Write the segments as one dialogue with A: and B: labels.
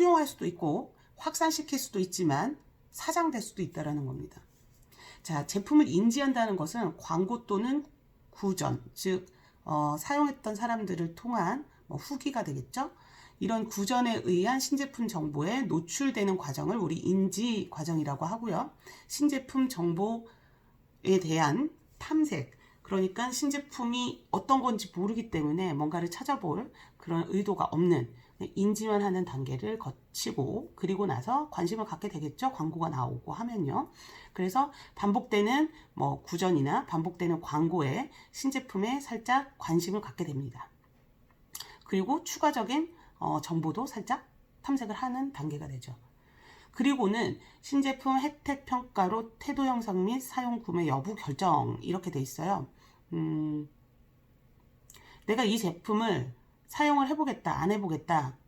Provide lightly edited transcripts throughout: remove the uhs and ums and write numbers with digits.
A: 수용할 수도 있고 확산시킬 수도 있지만 사장될 수도 있다는 겁니다. 자, 제품을 인지한다는 것은 광고 또는 구전, 즉 사용했던 사람들을 통한 후기가 되겠죠. 이런 구전에 의한 신제품 정보에 노출되는 과정을 우리 인지 과정이라고 하고요. 신제품 정보에 대한 탐색, 그러니까 신제품이 어떤 건지 모르기 때문에 뭔가를 찾아볼 그런 의도가 없는 인지만 하는 단계를 거치고, 그리고 나서 관심을 갖게 되겠죠. 광고가 나오고 하면요. 그래서 반복되는 구전이나 반복되는 광고에 신제품에 살짝 관심을 갖게 됩니다. 그리고 추가적인 정보도 살짝 탐색을 하는 단계가 되죠. 그리고는 신제품 혜택 평가로 태도 형성 및 사용 구매 여부 결정, 이렇게 돼 있어요. 내가 이 제품을 사용을 해보겠다, 안 해보겠다,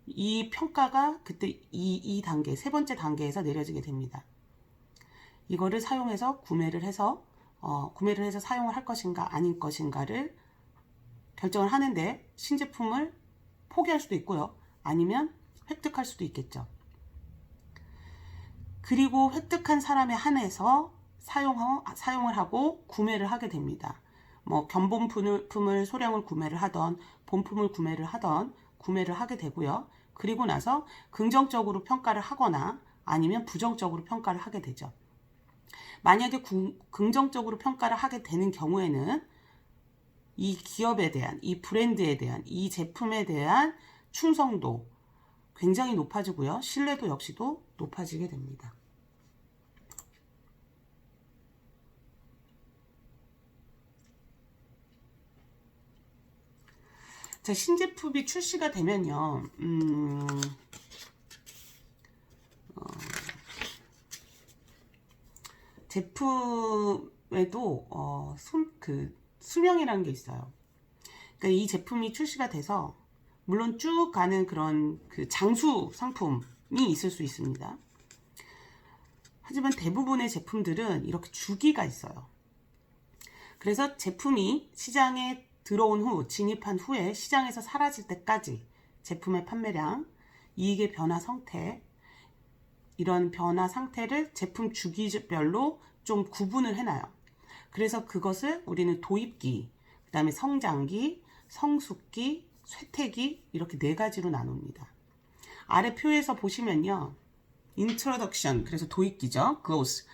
A: 이 평가가 그때 이 단계, 세 번째 단계에서 내려지게 됩니다. 이거를 사용해서 구매를 해서 사용을 할 것인가 아닌 것인가를 결정을 하는데, 신제품을 포기할 수도 있고요. 아니면 획득할 수도 있겠죠. 그리고 획득한 사람에 한해서 사용을 하고 구매를 하게 됩니다. 견본품을 소량을 구매를 하던 본품을 구매를 하던 구매를 하게 되고요. 그리고 나서 긍정적으로 평가를 하거나 아니면 부정적으로 평가를 하게 되죠. 만약에 긍정적으로 평가를 하게 되는 경우에는 이 기업에 대한, 이 브랜드에 대한, 이 제품에 대한 충성도 굉장히 높아지고요. 신뢰도 역시도 높아지게 됩니다. 자, 신제품이 출시가 되면요. 제품에도 수명이라는 게 있어요. 그러니까 이 제품이 출시가 돼서 물론 쭉 가는 그런 장수 상품이 있을 수 있습니다. 하지만 대부분의 제품들은 이렇게 주기가 있어요. 그래서 제품이 시장에 들어온 후, 진입한 후에 시장에서 사라질 때까지 제품의 판매량, 이익의 변화 상태, 이런 변화 상태를 제품 주기별로 좀 구분을 해놔요. 그래서 그것을 우리는 도입기, 그 다음에 성장기, 성숙기, 쇠퇴기, 이렇게 네 가지로 나눕니다. 아래 표에서 보시면요. introduction, 그래서 도입기죠. growth,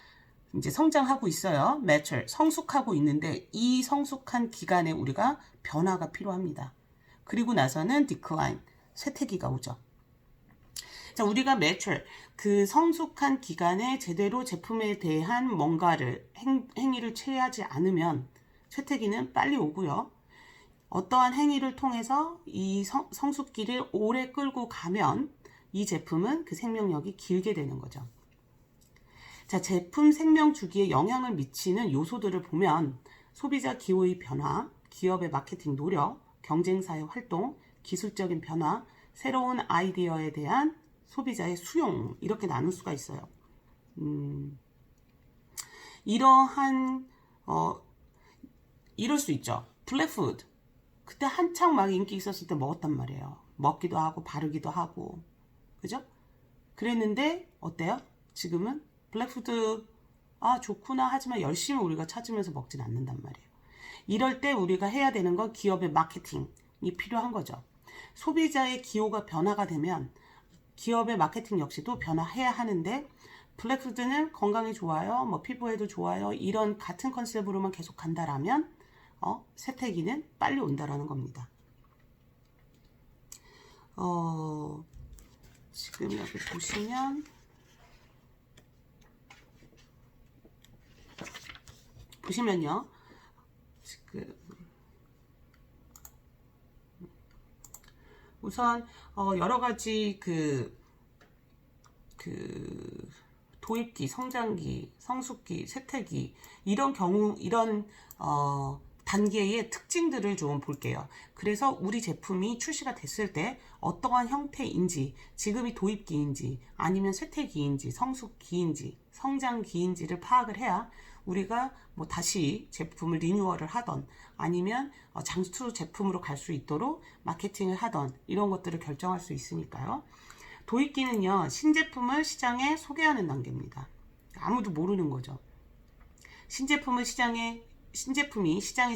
A: 이제 성장하고 있어요. mature, 성숙하고 있는데 이 성숙한 기간에 우리가 변화가 필요합니다. 그리고 나서는 decline, 쇠퇴기가 오죠. 자, 우리가 mature, 그 성숙한 기간에 제대로 제품에 대한 뭔가를 행위를 취하지 않으면 쇠퇴기는 빨리 오고요. 어떠한 행위를 통해서 이 성숙기를 오래 끌고 가면 이 제품은 그 생명력이 길게 되는 거죠. 자, 제품 생명 주기에 영향을 미치는 요소들을 보면 소비자 기호의 변화, 기업의 마케팅 노력, 경쟁사의 활동, 기술적인 변화, 새로운 아이디어에 대한 소비자의 수용, 이렇게 나눌 수가 있어요. 이럴 수 있죠. 블랙푸드, 그때 한창 막 인기 있었을 때 먹었단 말이에요. 먹기도 하고 바르기도 하고, 그죠? 그랬는데 어때요? 지금은 블랙푸드 좋구나 하지만 열심히 우리가 찾으면서 먹진 않는단 말이에요. 이럴 때 우리가 해야 되는 건 기업의 마케팅이 필요한 거죠. 소비자의 기호가 변화가 되면 기업의 마케팅 역시도 변화해야 하는데, 블랙푸드는 건강에 좋아요, 피부에도 좋아요, 이런 같은 컨셉으로만 계속 간다라면 쇠퇴기는 빨리 온다라는 겁니다. 지금 여기 보시면요. 지금 우선 여러 가지 도입기, 성장기, 성숙기, 쇠퇴기, 이런 단계의 특징들을 좀 볼게요. 그래서 우리 제품이 출시가 됐을 때 어떠한 형태인지, 지금이 도입기인지 아니면 쇠퇴기인지 성숙기인지 성장기인지를 파악을 해야 우리가 다시 제품을 리뉴얼을 하던 아니면 장수 제품으로 갈 수 있도록 마케팅을 하던 이런 것들을 결정할 수 있으니까요. 도입기는요, 신제품을 시장에 소개하는 단계입니다. 아무도 모르는 거죠. 신제품이 시장에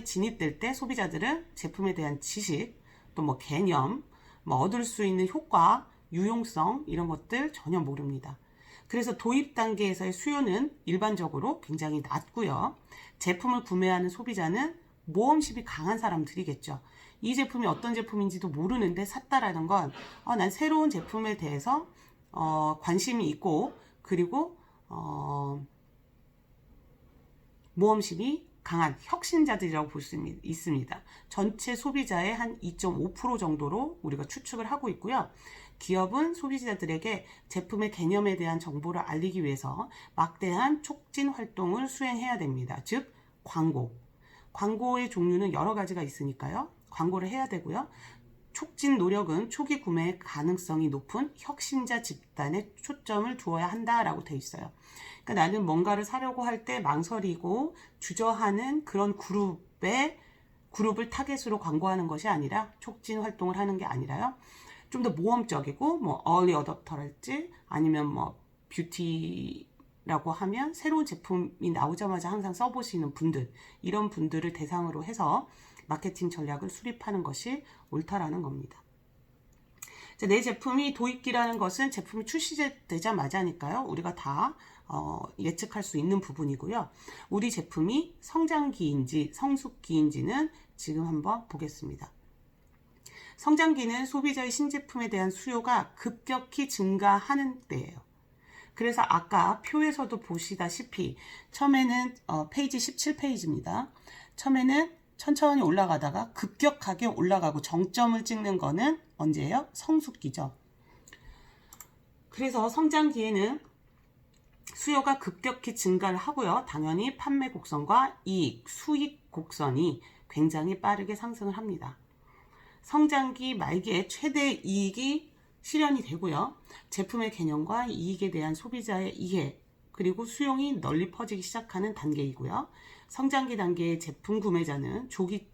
A: 진입될 때 소비자들은 제품에 대한 지식, 또 뭐 개념, 뭐 얻을 수 있는 효과, 유용성 이런 것들 전혀 모릅니다. 그래서 도입 단계에서의 수요는 일반적으로 굉장히 낮고요. 제품을 구매하는 소비자는 모험심이 강한 사람들이겠죠. 이 제품이 어떤 제품인지도 모르는데 샀다라는 건 난 새로운 제품에 대해서 관심이 있고 그리고 모험심이 강한 혁신자들이라고 볼 수 있습니다. 전체 소비자의 한 2.5% 정도로 우리가 추측을 하고 있고요. 기업은 소비자들에게 제품의 개념에 대한 정보를 알리기 위해서 막대한 촉진 활동을 수행해야 됩니다. 즉 광고. 광고의 종류는 여러 가지가 있으니까요. 광고를 해야 되고요. 촉진 노력은 초기 구매 가능성이 높은 혁신자 집단에 초점을 두어야 한다라고 돼 있어요. 그러니까 나는 뭔가를 사려고 할 때 망설이고 주저하는 그런 그룹을 타겟으로 광고하는 것이 아니라 촉진 활동을 하는 게 아니라요. 좀 더 모험적이고 뭐 early adopter랄지 아니면 뭐 뷰티라고 하면 새로운 제품이 나오자마자 항상 써보시는 분들 이런 분들을 대상으로 해서 마케팅 전략을 수립하는 것이 옳다라는 겁니다. 내 제품이 도입기라는 것은 제품이 출시되자마자니까요. 우리가 다 예측할 수 있는 부분이고요. 우리 제품이 성장기인지 성숙기인지는 지금 한번 보겠습니다. 성장기는 소비자의 신제품에 대한 수요가 급격히 증가하는 때예요. 그래서 아까 표에서도 보시다시피 처음에는 페이지 17페이지입니다. 처음에는 천천히 올라가다가 급격하게 올라가고 정점을 찍는 거는 언제예요? 성숙기죠. 그래서 성장기에는 수요가 급격히 증가를 하고요. 당연히 판매 곡선과 이익, 수익 곡선이 굉장히 빠르게 상승을 합니다. 성장기 말기에 최대 이익이 실현이 되고요. 제품의 개념과 이익에 대한 소비자의 이해, 그리고 수용이 널리 퍼지기 시작하는 단계이고요. 성장기 단계의 제품 구매자는 조기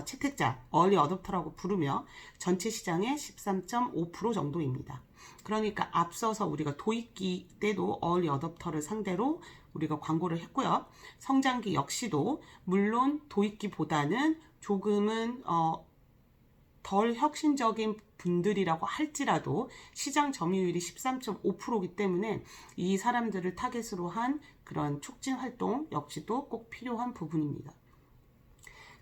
A: 채택자, early adopter라고 부르며 전체 시장의 13.5% 정도입니다. 그러니까 앞서서 우리가 도입기 때도 early adopter를 상대로 우리가 광고를 했고요. 성장기 역시도 물론 도입기보다는 조금은 덜 혁신적인 분들이라고 할지라도 시장 점유율이 13.5%이기 때문에 이 사람들을 타겟으로 한 그런 촉진 활동 역시도 꼭 필요한 부분입니다.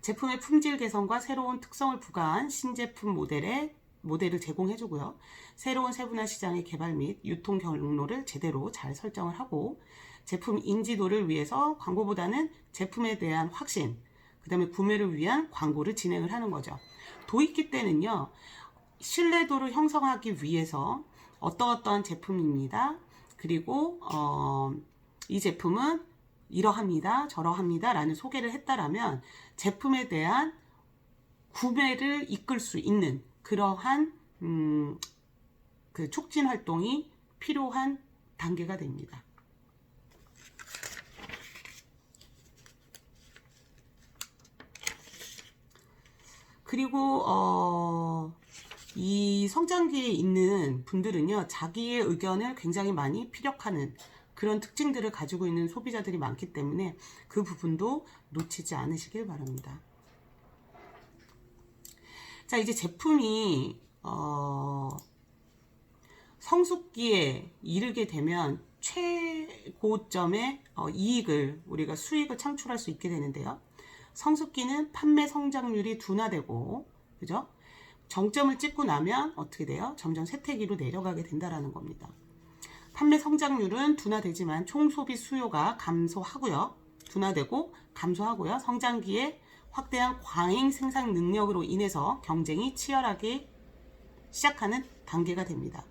A: 제품의 품질 개선과 새로운 특성을 부과한 신제품 모델을 제공해주고요. 새로운 세분화 시장의 개발 및 유통 경로를 제대로 잘 설정을 하고 제품 인지도를 위해서 광고보다는 제품에 대한 확신, 그 다음에 구매를 위한 광고를 진행을 하는 거죠. 도입기 때는요. 신뢰도를 형성하기 위해서 어떠한 제품입니다. 그리고 이 제품은 이러합니다. 저러합니다. 라는 소개를 했다라면 제품에 대한 구매를 이끌 수 있는 그러한 그 촉진 활동이 필요한 단계가 됩니다. 그리고 이 성장기에 있는 분들은요, 자기의 의견을 굉장히 많이 피력하는 그런 특징들을 가지고 있는 소비자들이 많기 때문에 그 부분도 놓치지 않으시길 바랍니다. 자, 이제 제품이 성숙기에 이르게 되면 최고점의 이익을 우리가 수익을 창출할 수 있게 되는데요. 성숙기는 판매 성장률이 둔화되고, 그죠? 정점을 찍고 나면 어떻게 돼요? 점점 쇠퇴기로 내려가게 된다라는 겁니다. 판매 성장률은 둔화되지만 총소비 수요가 둔화되고 감소하고요. 성장기에 확대한 과잉 생산 능력으로 인해서 경쟁이 치열하게 시작하는 단계가 됩니다.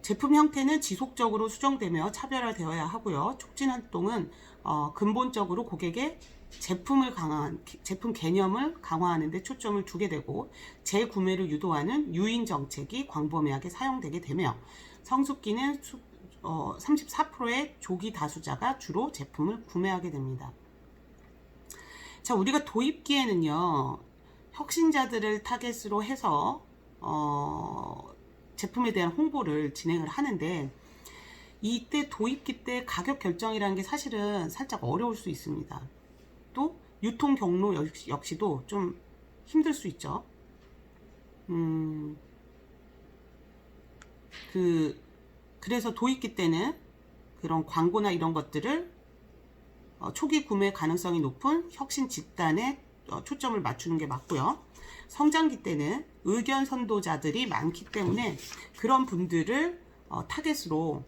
A: 제품 형태는 지속적으로 수정되며 차별화되어야 하고요. 촉진 활동은 근본적으로 고객의 제품 개념을 강화하는 데 초점을 두게 되고 재구매를 유도하는 유인 정책이 광범위하게 사용되게 되며 성숙기는 34%의 조기 다수자가 주로 제품을 구매하게 됩니다. 자, 우리가 도입기에는요. 혁신자들을 타겟으로 해서 제품에 대한 홍보를 진행을 하는데, 이때 도입기 때 가격 결정이라는 게 사실은 살짝 어려울 수 있습니다. 또 유통 경로 역시도 좀 힘들 수 있죠. 그래서 도입기 때는 그런 광고나 이런 것들을 초기 구매 가능성이 높은 혁신 집단에 초점을 맞추는 게 맞고요. 성장기 때는 의견 선도자들이 많기 때문에 그런 분들을 타겟으로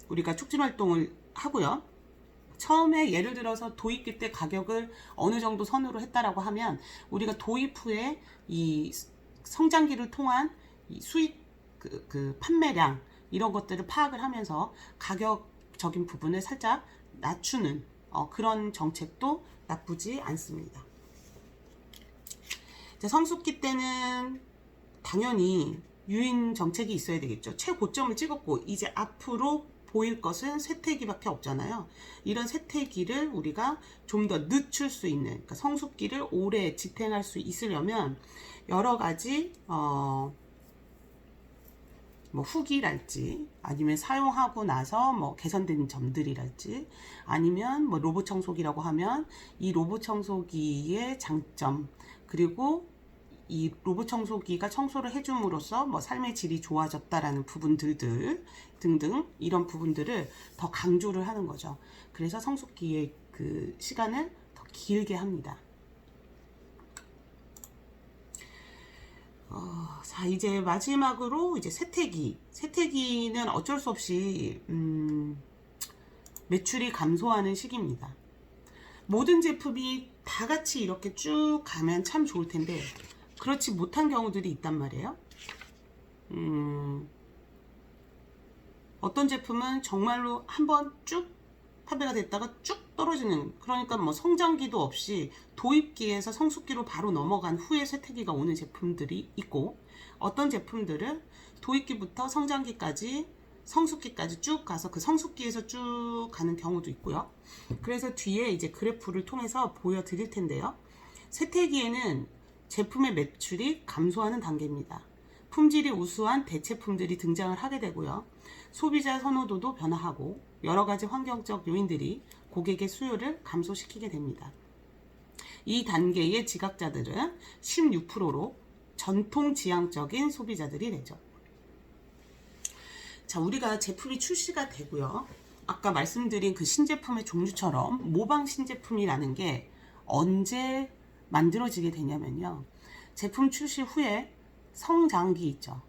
A: 우리가 촉진 활동을 하고요. 처음에 예를 들어서 도입기 때 가격을 어느 정도 선으로 했다라고 하면, 우리가 도입 후에 이 성장기를 통한 이 수익 판매량 이런 것들을 파악을 하면서 가격적인 부분을 살짝 낮추는 그런 정책도 나쁘지 않습니다. 성숙기 때는 당연히 유인 정책이 있어야 되겠죠. 최고점을 찍었고 이제 앞으로 보일 것은 쇠퇴기밖에 없잖아요. 이런 쇠퇴기를 우리가 좀 더 늦출 수 있는, 그러니까 성숙기를 오래 지탱할 수 있으려면 여러 가지 후기랄지, 아니면 사용하고 나서 개선된 점들이랄지, 아니면 로봇 청소기라고 하면 이 로봇 청소기의 장점, 그리고 이 로봇 청소기가 청소를 해줌으로써 삶의 질이 좋아졌다라는 부분들 등등, 이런 부분들을 더 강조를 하는 거죠. 그래서 성숙기의 그 시간을 더 길게 합니다. 자, 이제 마지막으로 이제 세태기는 어쩔 수 없이 매출이 감소하는 시기입니다. 모든 제품이 다 같이 이렇게 쭉 가면 참 좋을 텐데 그렇지 못한 경우들이 있단 말이에요. 어떤 제품은 정말로 한번 쭉 판매가 됐다가 쭉 떨어지는, 그러니까 성장기도 없이 도입기에서 성숙기로 바로 넘어간 후에 쇠퇴기가 오는 제품들이 있고, 어떤 제품들은 도입기부터 성장기까지 성숙기까지 쭉 가서 그 성숙기에서 쭉 가는 경우도 있고요. 그래서 뒤에 이제 그래프를 통해서 보여드릴 텐데요. 쇠퇴기에는 제품의 매출이 감소하는 단계입니다. 품질이 우수한 대체품들이 등장을 하게 되고요. 소비자 선호도도 변화하고 여러 가지 환경적 요인들이 고객의 수요를 감소시키게 됩니다. 이 단계의 지각자들은 16%로 전통 지향적인 소비자들이 되죠. 자, 우리가 제품이 출시가 되고요. 아까 말씀드린 그 신제품의 종류처럼 모방 신제품이라는 게 언제 만들어지게 되냐면요. 제품 출시 후에 성장기 있죠.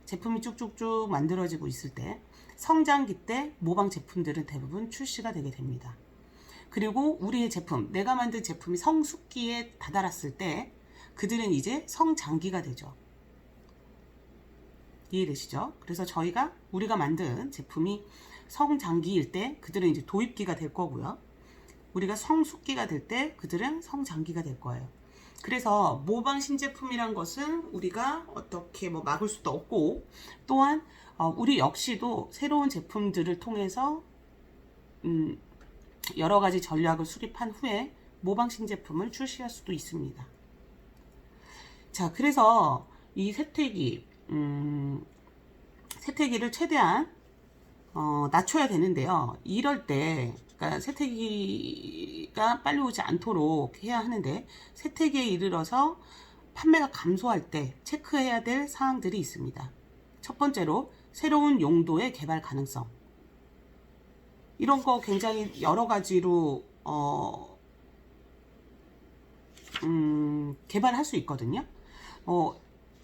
A: 제품이 쭉쭉쭉 만들어지고 있을 때 성장기 때 모방 제품들은 대부분 출시가 되게 됩니다. 그리고 우리의 제품, 내가 만든 제품이 성숙기에 다다랐을 때 그들은 이제 성장기가 되죠. 이해되시죠? 그래서 우리가 만든 제품이 성장기일 때 그들은 이제 도입기가 될 거고요. 우리가 성숙기가 될 때 그들은 성장기가 될 거예요. 그래서 모방 신제품이란 것은 우리가 어떻게 막을 수도 없고, 또한 우리 역시도 새로운 제품들을 통해서 여러 가지 전략을 수립한 후에 모방 신제품을 출시할 수도 있습니다. 자, 그래서 이 세태기를 최대한 낮춰야 되는데요. 이럴 때 그러니까 세태기가 빨리 오지 않도록 해야 하는데, 세태기에 이르러서 판매가 감소할 때 체크해야 될 사항들이 있습니다. 첫 번째로 새로운 용도의 개발 가능성. 이런 거 굉장히 여러 가지로 개발할 수 있거든요.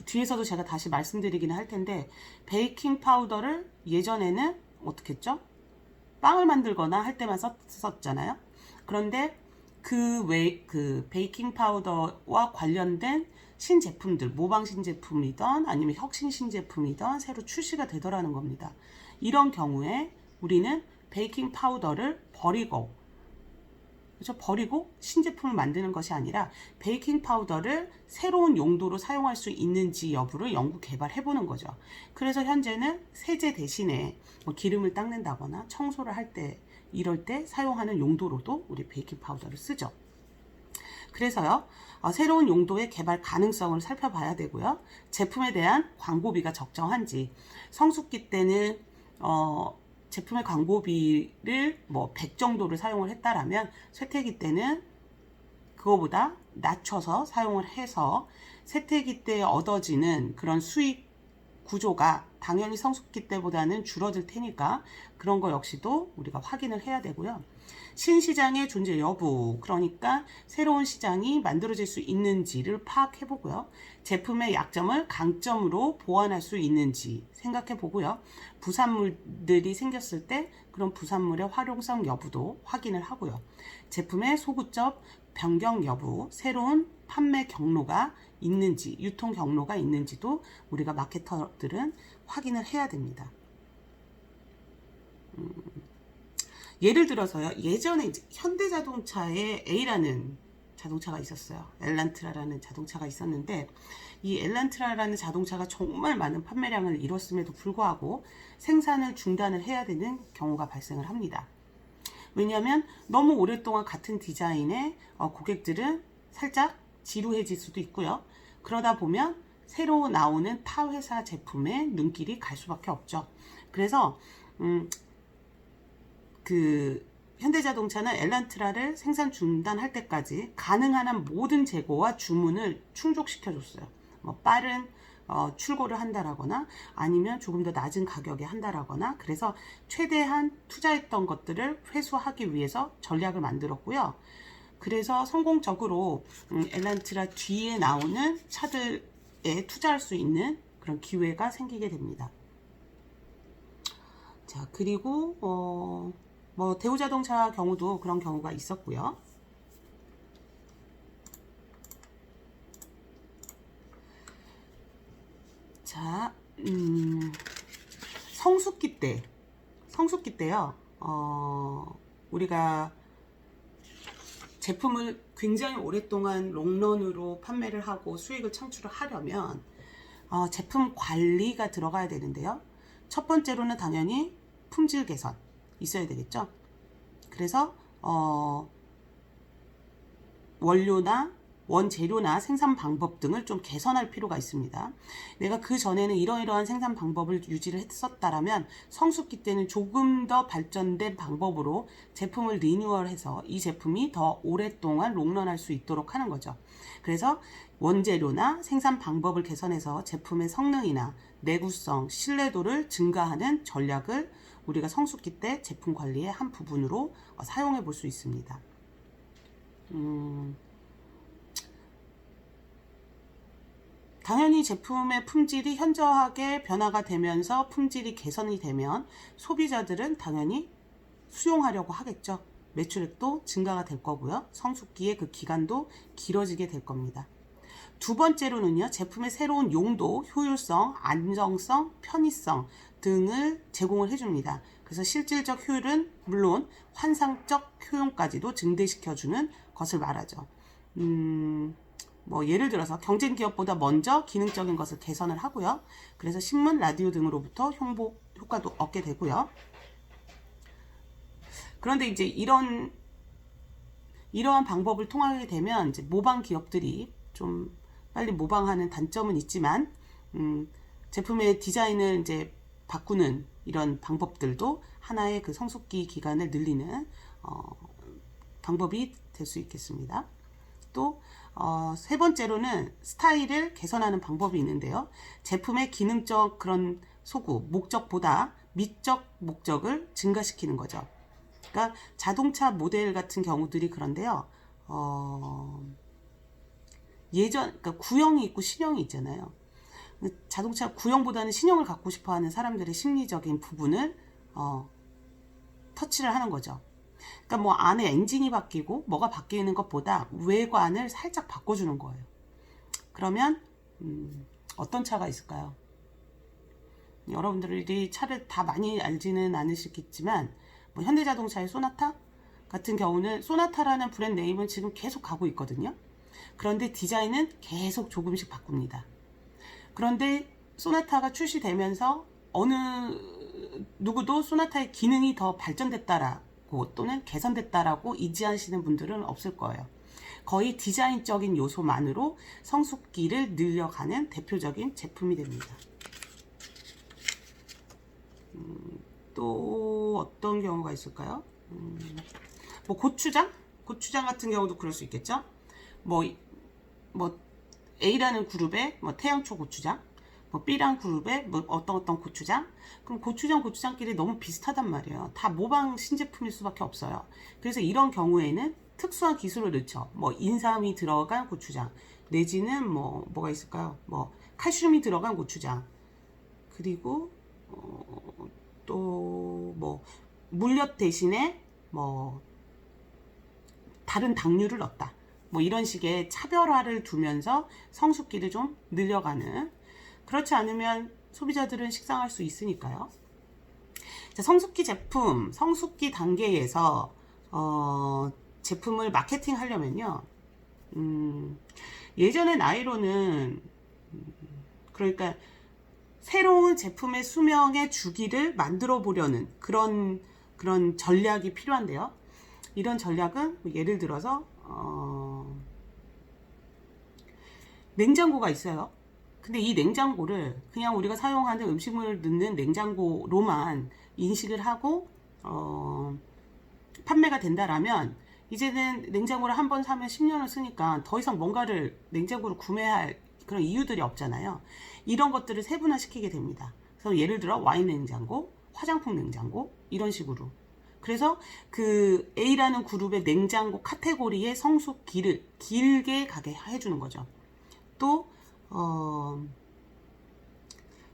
A: 뒤에서도 제가 다시 말씀드리기는 할 텐데, 베이킹 파우더를 예전에는 어떻게 했죠? 빵을 만들거나 할 때만 썼잖아요. 그런데 그 베이킹 파우더와 관련된 신제품들, 모방 신제품이던 아니면 혁신 신제품이던 새로 출시가 되더라는 겁니다. 이런 경우에 우리는 베이킹 파우더를 버리고 신제품을 만드는 것이 아니라 베이킹 파우더를 새로운 용도로 사용할 수 있는지 여부를 연구 개발해 보는 거죠. 그래서 현재는 세제 대신에 기름을 닦는다거나 청소를 할 때, 이럴 때 사용하는 용도로도 우리 베이킹 파우더를 쓰죠. 그래서요, 새로운 용도의 개발 가능성을 살펴봐야 되고요. 제품에 대한 광고비가 적정한지, 성숙기 때는 제품의 광고비를 뭐 100 정도를 사용을 했다라면 쇠퇴기 때는 그거보다 낮춰서 사용을 해서 쇠퇴기 때 얻어지는 그런 수익 구조가 당연히 성숙기 때보다는 줄어들 테니까 그런 거 역시도 우리가 확인을 해야 되고요. 신시장의 존재 여부, 그러니까 새로운 시장이 만들어질 수 있는지를 파악해 보고요. 제품의 약점을 강점으로 보완할 수 있는지 생각해 보고요. 부산물들이 생겼을 때 그런 부산물의 활용성 여부도 확인을 하고요. 제품의 소구적 변경 여부, 새로운 판매 경로가 있는지, 유통 경로가 있는지도 우리가 마케터들은 확인을 해야 됩니다. 예를 들어서요, 예전에 이제 현대자동차에 A라는 자동차가 있었어요. 엘란트라라는 자동차가 있었는데, 이 엘란트라라는 자동차가 정말 많은 판매량을 이뤘음에도 불구하고 생산을 중단을 해야 되는 경우가 발생을 합니다. 왜냐하면 너무 오랫동안 같은 디자인의 고객들은 살짝 지루해질 수도 있고요. 그러다 보면 새로 나오는 타 회사 제품에 눈길이 갈 수밖에 없죠. 그래서 현대자동차는 엘란트라를 생산 중단할 때까지 가능한 한 모든 재고와 주문을 충족시켜줬어요. 뭐 빠른 출고를 한다라거나 아니면 조금 더 낮은 가격에 한다라거나, 그래서 최대한 투자했던 것들을 회수하기 위해서 전략을 만들었고요. 그래서 성공적으로 엘란트라 뒤에 나오는 차들에 투자할 수 있는 그런 기회가 생기게 됩니다. 자, 그리고 뭐 대우자동차 경우도 그런 경우가 있었고요. 자, 성숙기 때요. 우리가 제품을 굉장히 오랫동안 롱런으로 판매를 하고 수익을 창출을 하려면 제품 관리가 들어가야 되는데요. 첫 번째로는 당연히 품질 개선 있어야 되겠죠. 그래서 원료나 원재료나 생산 방법 등을 좀 개선할 필요가 있습니다. 내가 그 전에는 이러이러한 생산 방법을 유지를 했었다라면 성숙기 때는 조금 더 발전된 방법으로 제품을 리뉴얼해서 이 제품이 더 오랫동안 롱런할 수 있도록 하는 거죠. 그래서 원재료나 생산 방법을 개선해서 제품의 성능이나 내구성, 신뢰도를 증가하는 전략을 우리가 성숙기 때 제품 관리의 한 부분으로 사용해 볼 수 있습니다. 당연히 제품의 품질이 현저하게 변화가 되면서 품질이 개선이 되면 소비자들은 당연히 수용하려고 하겠죠. 매출액도 증가가 될 거고요. 성숙기의 그 기간도 길어지게 될 겁니다. 두 번째로는요, 제품의 새로운 용도, 효율성, 안정성, 편의성 등을 제공을 해줍니다. 그래서 실질적 효율은 물론 환상적 효용까지도 증대시켜주는 것을 말하죠. 뭐 예를 들어서 경쟁 기업보다 먼저 기능적인 것을 개선을 하고요. 그래서 신문, 라디오 등으로부터 홍보 효과도 얻게 되고요. 그런데 이제 이러한 방법을 통하게 되면 이제 모방 기업들이 좀 빨리 모방하는 단점은 있지만 제품의 디자인을 이제 바꾸는 이런 방법들도 하나의 그 성숙기 기간을 늘리는 방법이 될 수 있겠습니다. 또 세 번째로는 스타일을 개선하는 방법이 있는데요. 제품의 기능적 그런 소구, 목적보다 미적 목적을 증가시키는 거죠. 그러니까 자동차 모델 같은 경우들이 그런데요. 그러니까 구형이 있고 신형이 있잖아요. 자동차 구형보다는 신형을 갖고 싶어하는 사람들의 심리적인 부분을 터치를 하는 거죠. 그러니까 뭐 안에 엔진이 바뀌고 뭐가 바뀌는 것보다 외관을 살짝 바꿔주는 거예요. 그러면 어떤 차가 있을까요? 여러분들이 차를 다 많이 알지는 않으시겠지만 뭐 현대자동차의 소나타 같은 경우는 소나타라는 브랜드 네임은 지금 계속 가고 있거든요. 그런데 디자인은 계속 조금씩 바꿉니다. 그런데 소나타가 출시되면서 어느 누구도 소나타의 기능이 더 발전됐다라고 또는 개선됐다라고 인지하시는 분들은 없을 거예요. 거의 디자인적인 요소만으로 성숙기를 늘려가는 대표적인 제품이 됩니다. 또 어떤 경우가 있을까요? 뭐 고추장 같은 경우도 그럴 수 있겠죠. 뭐 A라는 그룹의 뭐 태양초 고추장, 뭐 B라는 그룹의 뭐 어떤 고추장. 그럼 고추장끼리 너무 비슷하단 말이에요. 다 모방 신제품일 수밖에 없어요. 그래서 이런 경우에는 특수한 기술을 넣죠. 뭐 인삼이 들어간 고추장, 내지는 뭐가 있을까요? 뭐 칼슘이 들어간 고추장, 그리고 또 뭐 물엿 대신에 뭐 다른 당류를 넣었다. 뭐 이런 식의 차별화를 두면서 성숙기를 좀 늘려가는, 그렇지 않으면 소비자들은 식상할 수 있으니까요. 자, 성숙기 단계에서 제품을 마케팅 하려면요. 예전의 나이로는 그러니까 새로운 제품의 수명의 주기를 만들어 보려는 그런 전략이 필요한데요. 이런 전략은 예를 들어서 냉장고가 있어요. 근데 이 냉장고를 그냥 우리가 사용하는 음식물을 넣는 냉장고로만 인식을 하고 판매가 된다라면, 이제는 냉장고를 한 번 사면 10년을 쓰니까 더 이상 뭔가를 냉장고를 구매할 그런 이유들이 없잖아요. 이런 것들을 세분화시키게 됩니다. 그래서 예를 들어 와인 냉장고, 화장품 냉장고, 이런 식으로. 그래서 그 A라는 그룹의 냉장고 카테고리의 성숙기를 길게 가게 해주는 거죠. 또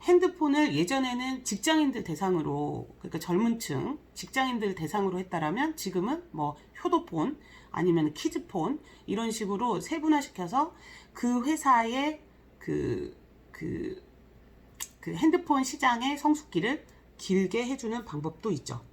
A: 핸드폰을 예전에는 직장인들 대상으로, 그러니까 젊은 층 직장인들 대상으로 했다라면, 지금은 뭐 효도폰 아니면 키즈폰 이런 식으로 세분화시켜서 그 회사의 그 핸드폰 시장의 성숙기를 길게 해주는 방법도 있죠.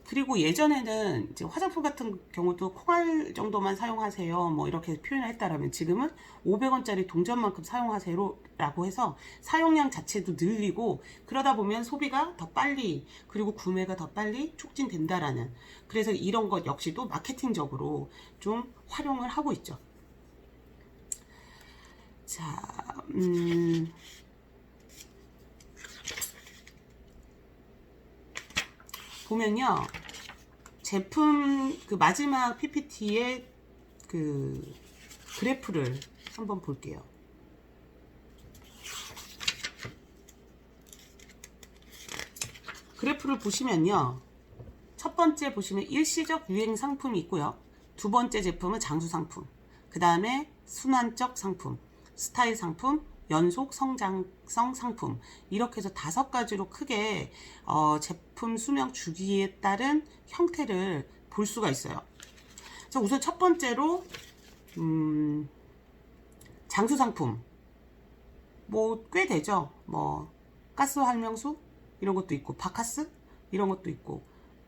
A: 그리고 예전에는 이제 화장품 같은 경우도 콩알 정도만 사용하세요, 뭐 이렇게 표현을 했다라면, 지금은 500원짜리 동전만큼 사용하세요라고 해서 사용량 자체도 늘리고, 그러다 보면 소비가 더 빨리, 그리고 구매가 더 빨리 촉진된다라는, 그래서 이런 것 역시도 마케팅적으로 좀 활용을 하고 있죠. 자, 보면요, 제품 그 마지막 PPT의 그 그래프를 한번 볼게요. 그래프를 보시면요, 첫 번째 보시면 일시적 유행 상품이 있고요. 두 번째 제품은 장수 상품, 그 다음에 순환적 상품, 스타일 상품, 연속 성장성 상품, 이렇게 해서 5가지로 크게 제품 수명 주기에 따른 형태를 볼 수가 있어요. 자, 우선 첫 번째로 장수 상품, 뭐 꽤 되죠. 뭐 가스 활명수 이런 것도 있고, 바카스 이런 것도 있고,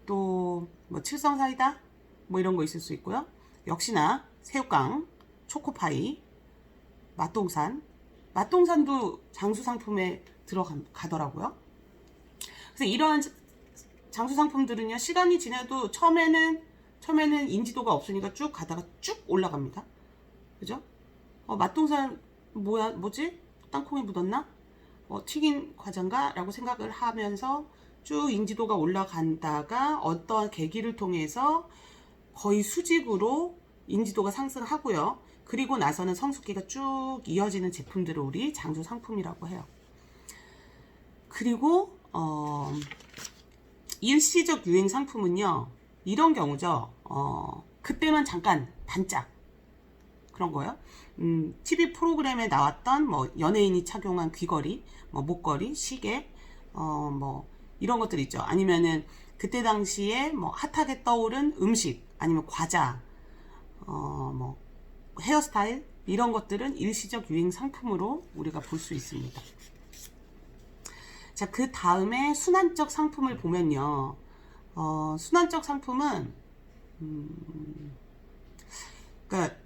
A: 또 뭐 칠성 사이다 뭐 이런 거 있을 수 있고요. 역시나 새우깡, 초코파이, 맛동산도 장수 상품에 들어가더라고요. 그래서 이러한 장수 상품들은요, 시간이 지나도 처음에는 인지도가 없으니까 쭉 가다가 쭉 올라갑니다. 그죠? 맛동산 뭐지? 땅콩이 묻었나? 튀긴 과자인가? 라고 생각을 하면서 쭉 인지도가 올라간다가 어떤 계기를 통해서 거의 수직으로 인지도가 상승하고요. 그리고 나서는 성숙기가 쭉 이어지는 제품들을 우리 장수 상품이라고 해요. 그리고 일시적 유행 상품은요, 이런 경우죠. 그때만 잠깐 반짝 그런 거요. TV 프로그램에 나왔던 뭐 연예인이 착용한 귀걸이, 뭐 목걸이, 시계, 뭐 이런 것들 있죠. 아니면은 그때 당시에 뭐 핫하게 떠오른 음식, 아니면 과자, 뭐 헤어스타일, 이런 것들은 일시적 유행 상품으로 우리가 볼 수 있습니다. 자, 그 다음에 순환적 상품을 보면요, 순환적 상품은 그러니까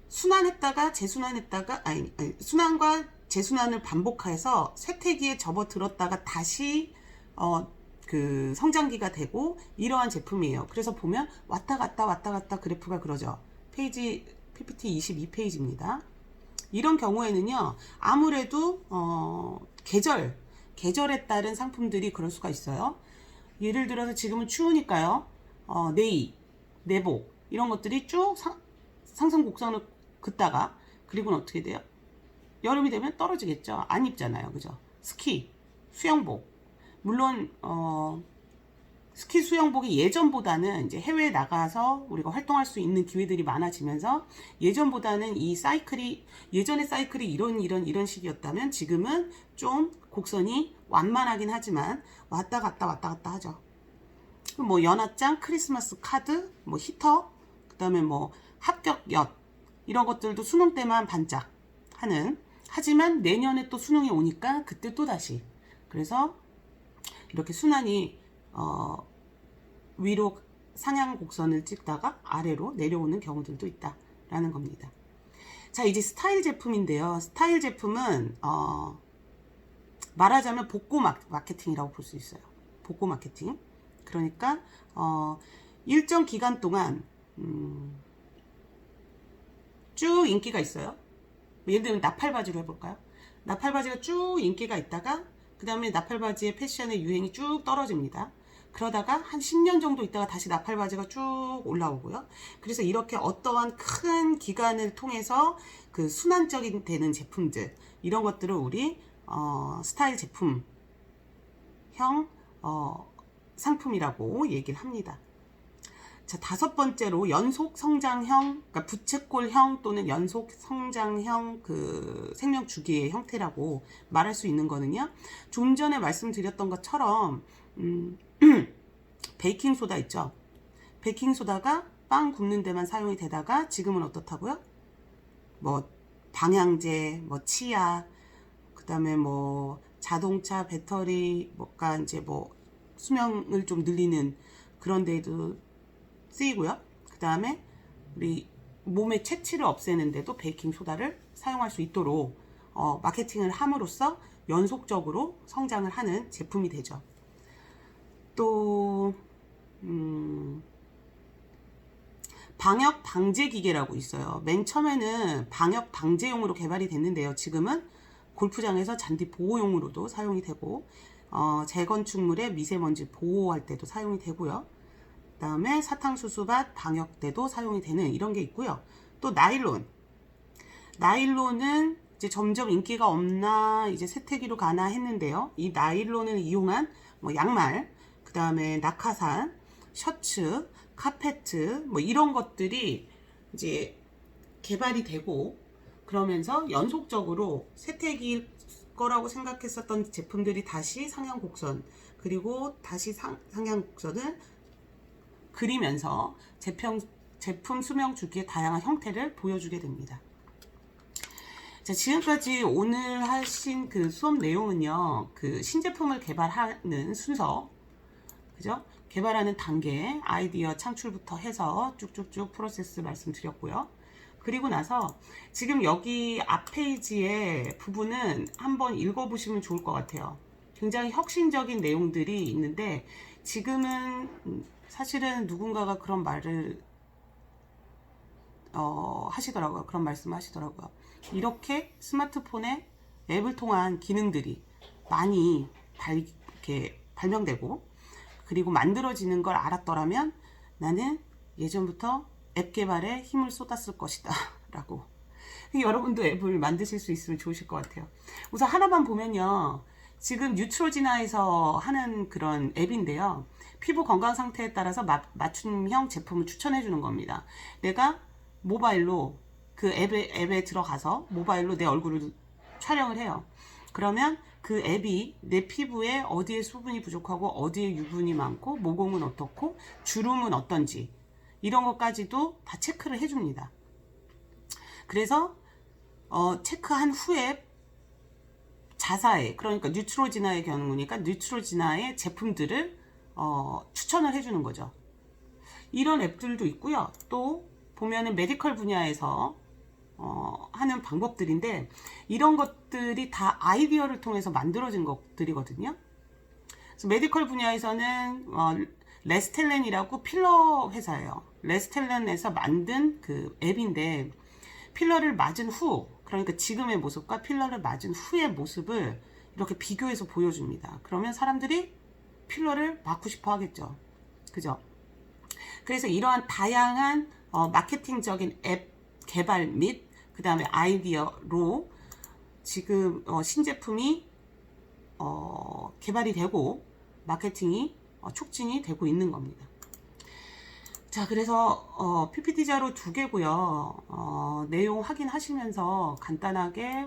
A: 순환했다가 재순환했다가 아니 순환과 재순환을 반복해서 쇠퇴기에 접어들었다가 다시 그 성장기가 되고, 이러한 제품이에요. 그래서 보면 왔다 갔다 그래프가 그러죠. 페이지 PPT 22페이지입니다. 이런 경우에는요, 아무래도 계절에 따른 상품들이 그럴 수가 있어요. 예를 들어서 지금은 추우니까요, 네이, 내복 이런 것들이 쭉 상승 곡선을 긋다가 그리고는 어떻게 돼요? 여름이 되면 떨어지겠죠. 안 입잖아요, 그죠? 스키, 수영복. 물론 스키 수영복이 예전보다는 이제 해외에 나가서 우리가 활동할 수 있는 기회들이 많아지면서 예전보다는 이 사이클이, 예전의 사이클이 이런 식이었다면 지금은 좀 곡선이 완만하긴 하지만 왔다 갔다 하죠. 뭐 연합장, 크리스마스 카드, 뭐 히터, 그 다음에 뭐 합격 엿 이런 것들도 수능 때만 반짝 하는, 하지만 내년에 또 수능이 오니까 그때 또 다시, 그래서 이렇게 순환이 위로 상향 곡선을 찍다가 아래로 내려오는 경우들도 있다라는 겁니다. 자, 이제 스타일 제품인데요. 스타일 제품은 말하자면 복고 마케팅이라고 볼 수 있어요. 복고 마케팅. 그러니까 일정 기간 동안 쭉 인기가 있어요. 예를 들면 나팔바지로 해볼까요? 나팔바지가 쭉 인기가 있다가 그 다음에 나팔바지의 패션의 유행이 쭉 떨어집니다. 그러다가 한 10년 정도 있다가 다시 나팔바지가 쭉 올라오고요. 그래서 이렇게 어떠한 큰 기간을 통해서 그 순환적인 되는 제품들, 이런 것들을 우리 스타일 제품형 상품이라고 얘기를 합니다. 자, 다섯 번째로 연속 성장형, 그러니까 부채꼴형 또는 연속 성장형 그 생명 주기의 형태라고 말할 수 있는 거는요. 좀 전에 말씀드렸던 것처럼 베이킹 소다 있죠. 베이킹 소다가 빵 굽는 데만 사용이 되다가 지금은 어떻다고요? 뭐 방향제, 뭐 치약, 그다음에 뭐 자동차 배터리 뭐가 이제 뭐 수명을 좀 늘리는 그런 데에도 쓰이고요. 그 다음에 우리 몸의 채취를 없애는데도 베이킹 소다를 사용할 수 있도록 마케팅을 함으로써 연속적으로 성장을 하는 제품이 되죠. 또 방역 방제 기계라고 있어요. 맨 처음에는 방역 방제용으로 개발이 됐는데요. 지금은 골프장에서 잔디 보호용으로도 사용이 되고 재건축물의 미세먼지 보호할 때도 사용이 되고요. 그 다음에 사탕수수밭 방역 때도 사용이 되는 이런 게 있고요. 또 나일론은 이제 점점 인기가 없나 이제 쇠퇴기로 가나 했는데요. 이 나일론을 이용한 뭐 양말, 그 다음에 낙하산, 셔츠, 카페트 뭐 이런 것들이 이제 개발이 되고, 그러면서 연속적으로 쇠퇴기일 거라고 생각했었던 제품들이 다시 상향 곡선, 그리고 다시 상향 곡선을 그리면서 제품 수명 주기의 다양한 형태를 보여주게 됩니다. 자, 지금까지 오늘 하신 그 수업 내용은요, 그 신제품을 개발하는 순서, 그죠? 개발하는 단계, 아이디어 창출부터 해서 쭉쭉쭉 프로세스 말씀드렸고요. 그리고 나서 지금 여기 앞 페이지의 부분은 한번 읽어보시면 좋을 것 같아요. 굉장히 혁신적인 내용들이 있는데, 지금은 사실은 누군가가 그런 말을 하시더라고요. 그런 말씀을 하시더라고요. 이렇게 스마트폰에 앱을 통한 기능들이 많이 이렇게 발명되고 그리고 만들어지는 걸 알았더라면 나는 예전부터 앱 개발에 힘을 쏟았을 것이다 라고. 여러분도 앱을 만드실 수 있으면 좋으실 것 같아요. 우선 하나만 보면요, 지금 뉴트로지나에서 하는 그런 앱인데요, 피부 건강 상태에 따라서 맞춤형 제품을 추천해 주는 겁니다. 내가 모바일로 그 앱에 들어가서 모바일로 내 얼굴을 촬영을 해요. 그러면 그 앱이 내 피부에 어디에 수분이 부족하고 어디에 유분이 많고 모공은 어떻고 주름은 어떤지 이런 것까지도 다 체크를 해줍니다. 그래서 체크한 후에 자사의, 그러니까 뉴트로지나의 경우니까 뉴트로지나의 제품들을 추천을 해주는 거죠. 이런 앱들도 있고요. 또 보면은 메디컬 분야에서 하는 방법들인데, 이런 것들이 다 아이디어를 통해서 만들어진 것들이거든요. 그래서 메디컬 분야에서는 레스텔렌이라고 필러 회사예요. 레스텔렌에서 만든 그 앱인데, 필러를 맞은 후, 그러니까 지금의 모습과 필러를 맞은 후의 모습을 이렇게 비교해서 보여줍니다. 그러면 사람들이 필러를 맞고 싶어 하겠죠. 그죠? 그래서 이러한 다양한 마케팅적인 앱 개발 및 그 다음에 아이디어로 지금 신제품이 개발이 되고 마케팅이 촉진이 되고 있는 겁니다. 자, 그래서 PPT 자료 2개고요. 내용 확인하시면서 간단하게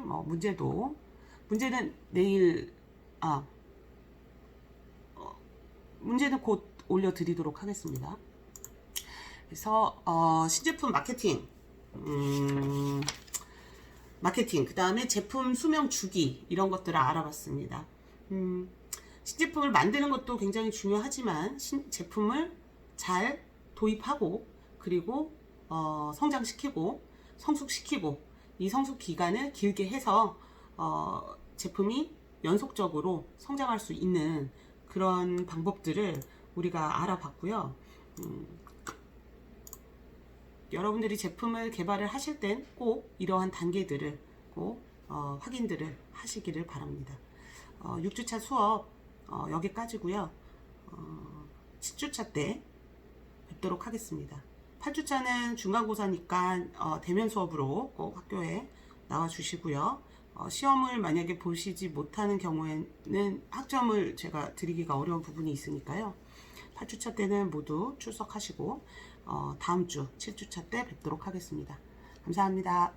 A: 문제는 내일 문제는 곧 올려드리도록 하겠습니다. 그래서 신제품 마케팅, 그 다음에 제품 수명 주기 이런 것들을 알아봤습니다. 신제품을 만드는 것도 굉장히 중요하지만 제품을 잘 도입하고 그리고 성장시키고 성숙시키고 이 성숙 기간을 길게 해서 제품이 연속적으로 성장할 수 있는 그런 방법들을 우리가 알아봤고요. 여러분들이 제품을 개발을 하실 땐 꼭 이러한 단계들을 꼭 확인들을 하시기를 바랍니다. 6주차 수업 여기까지고요. 7주차 때 뵙도록 하겠습니다. 8주차는 중간고사니까 대면 수업으로 꼭 학교에 나와 주시고요. 시험을 만약에 보시지 못하는 경우에는 학점을 제가 드리기가 어려운 부분이 있으니까요. 8주차 때는 모두 출석하시고 다음 주 7주차 때 뵙도록 하겠습니다. 감사합니다.